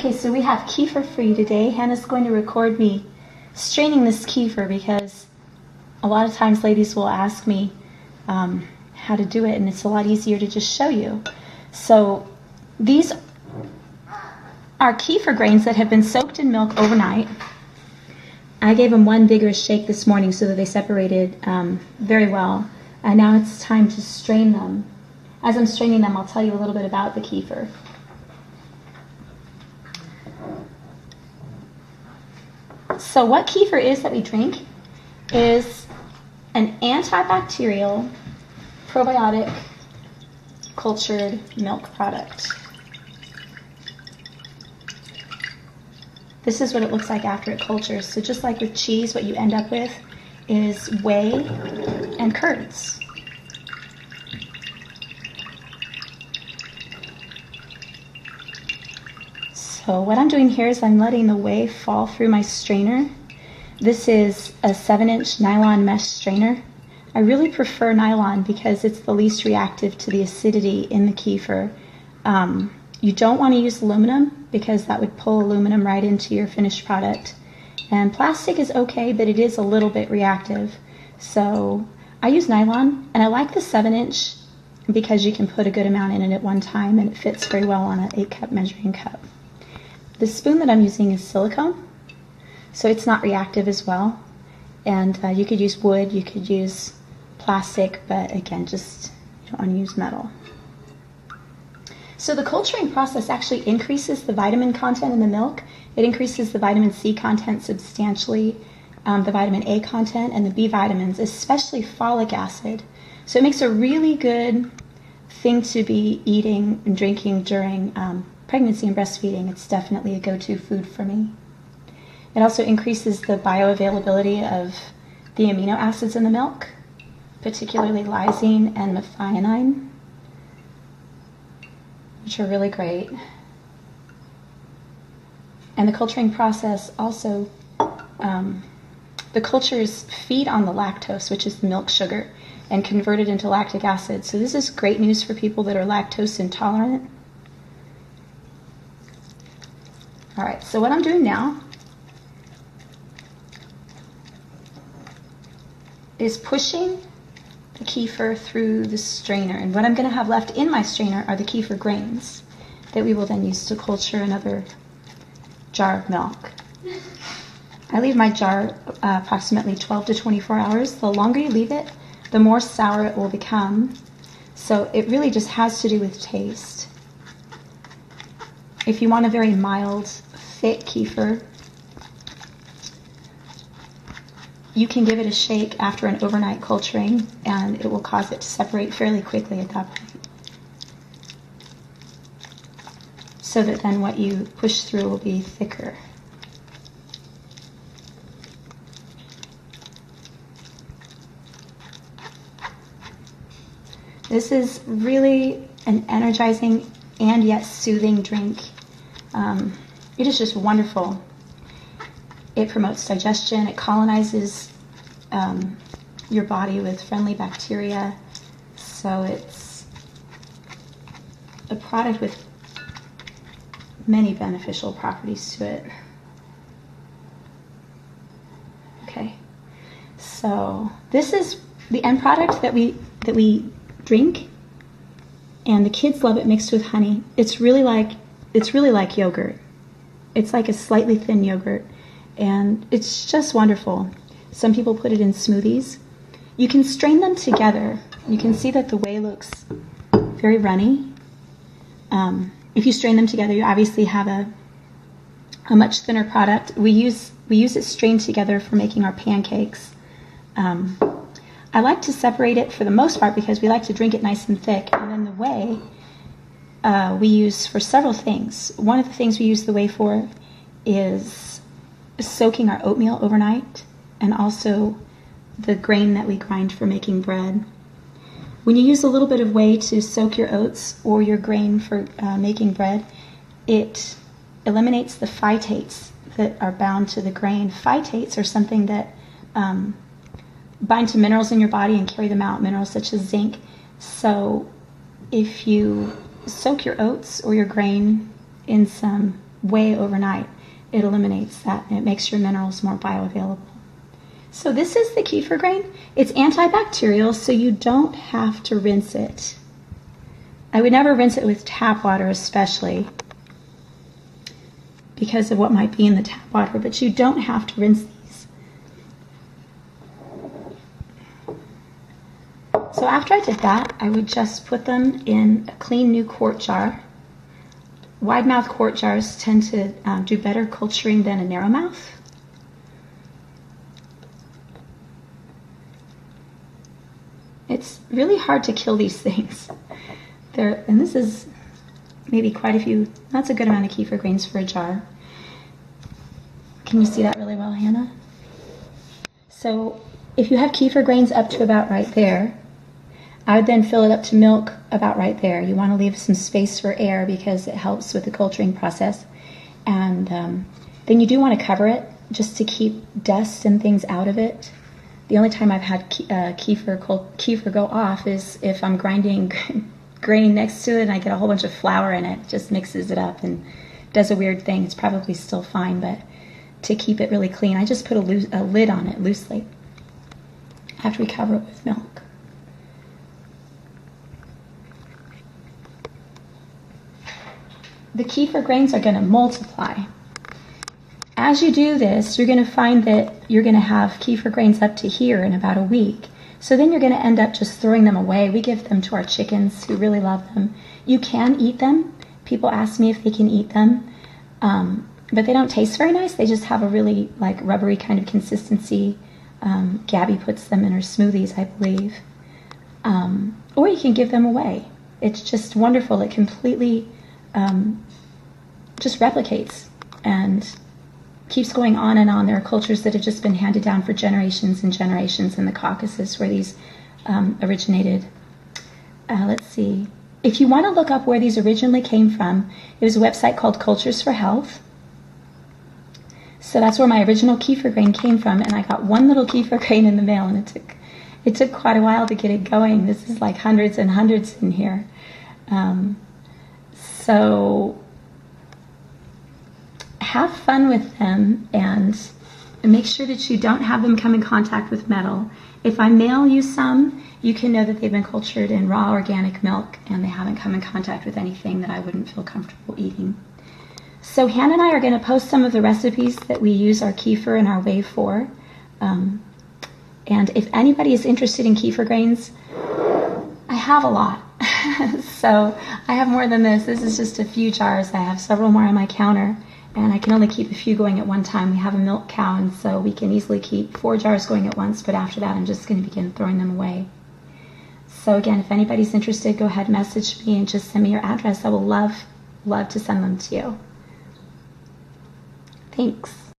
Okay, so we have kefir for you today. Hannah's going to record me straining this kefir because a lot of times ladies will ask me how to do it, and it's a lot easier to just show you. So these are kefir grains that have been soaked in milk overnight. I gave them one vigorous shake this morning so that they separated very well. And now it's time to strain them. As I'm straining them, I'll tell you a little bit about the kefir. So what kefir is that we drink is an antibacterial, probiotic, cultured milk product. This is what it looks like after it cultures. So just like with cheese, what you end up with is whey and curds. So what I'm doing here is I'm letting the whey fall through my strainer. This is a 7-inch nylon mesh strainer. I really prefer nylon because it's the least reactive to the acidity in the kefir. You don't want to use aluminum because that would pull aluminum right into your finished product. And plastic is okay, but it is a little bit reactive. So I use nylon, and I like the 7-inch because you can put a good amount in it at one time and it fits very well on an 8-cup measuring cup. The spoon that I'm using is silicone, so it's not reactive as well. And you could use wood, you could use plastic, but again, just you don't want to use metal. So the culturing process actually increases the vitamin content in the milk. It increases the vitamin C content substantially, the vitamin A content, and the B vitamins, especially folic acid. So it makes a really good thing to be eating and drinking during pregnancy and breastfeeding. It's definitely a go-to food for me. It also increases the bioavailability of the amino acids in the milk, particularly lysine and methionine, which are really great. And the culturing process also, the cultures feed on the lactose, which is the milk sugar, and convert it into lactic acid. So this is great news for people that are lactose intolerant. All right, so what I'm doing now is pushing the kefir through the strainer. And what I'm going to have left in my strainer are the kefir grains that we will then use to culture another jar of milk. I leave my jar approximately 12 to 24 hours. The longer you leave it, the more sour it will become. So it really just has to do with taste. If you want a very mild, thick kefir, you can give it a shake after an overnight culturing, and it will cause it to separate fairly quickly at that point. So that then what you push through will be thicker. This is really an energizing and yet soothing drink. It is just wonderful. It promotes digestion. It colonizes your body with friendly bacteria. So it's a product with many beneficial properties to it. Okay, so this is the end product that we drink, and the kids love it mixed with honey. It's really like yogurt. It's like a slightly thin yogurt, and it's just wonderful. Some people put it in smoothies. You can strain them together. You can see that the whey looks very runny. If you strain them together, you obviously have a much thinner product. We use it strained together for making our pancakes. I like to separate it for the most part because we like to drink it nice and thick. And then the whey we use for several things. One of the things we use the whey for is soaking our oatmeal overnight, and also the grain that we grind for making bread. When you use a little bit of whey to soak your oats or your grain for making bread, it eliminates the phytates that are bound to the grain. Phytates are something that bind to minerals in your body and carry them out, minerals such as zinc. So if you soak your oats or your grain in some whey overnight, it eliminates that and it makes your minerals more bioavailable. So this is the kefir grain. It's antibacterial, so you don't have to rinse it. I would never rinse it with tap water, especially because of what might be in the tap water, but you don't have to rinse these. So after I did that, I would just put them in a clean new quart jar. Wide mouth quart jars tend to do better culturing than a narrow mouth. It's really hard to kill these things. And this is maybe quite a few, that's a good amount of kefir grains for a jar. Can you see that really well, Hannah? So if you have kefir grains up to about right there, I would then fill it up to milk about right there. You want to leave some space for air because it helps with the culturing process. And then you do want to cover it just to keep dust and things out of it. The only time I've had kefir go off is if I'm grinding grain next to it and I get a whole bunch of flour in it. It just mixes it up and does a weird thing. It's probably still fine, but to keep it really clean, I just put a lid on it loosely after we cover it with milk. The kefir grains are going to multiply. As you do this, you're going to find that you're going to have kefir grains up to here in about a week. So then you're going to end up just throwing them away. We give them to our chickens who really love them. You can eat them. People ask me if they can eat them, but they don't taste very nice. They just have a really like rubbery kind of consistency. Gabby puts them in her smoothies, I believe. Or you can give them away. It's just wonderful. It completely just replicates and keeps going on and on. There are cultures that have just been handed down for generations and generations in the Caucasus where these originated. Let's see. If you want to look up where these originally came from, there's a website called Cultures for Health. So that's where my original kefir grain came from, and I got one little kefir grain in the mail, and it took quite a while to get it going. This is like hundreds and hundreds in here. So have fun with them and make sure that you don't have them come in contact with metal. If I mail you some, you can know that they've been cultured in raw organic milk and they haven't come in contact with anything that I wouldn't feel comfortable eating. So Hannah and I are going to post some of the recipes that we use our kefir and our whey for. And if anybody is interested in kefir grains, I have a lot. So I have more than this. This is just a few jars. I have several more on my counter. And I can only keep a few going at one time. We have a milk cow, and so we can easily keep 4 jars going at once, but after that I'm just going to begin throwing them away. So again, if anybody's interested, go ahead and message me and just send me your address. I will love to send them to you. Thanks.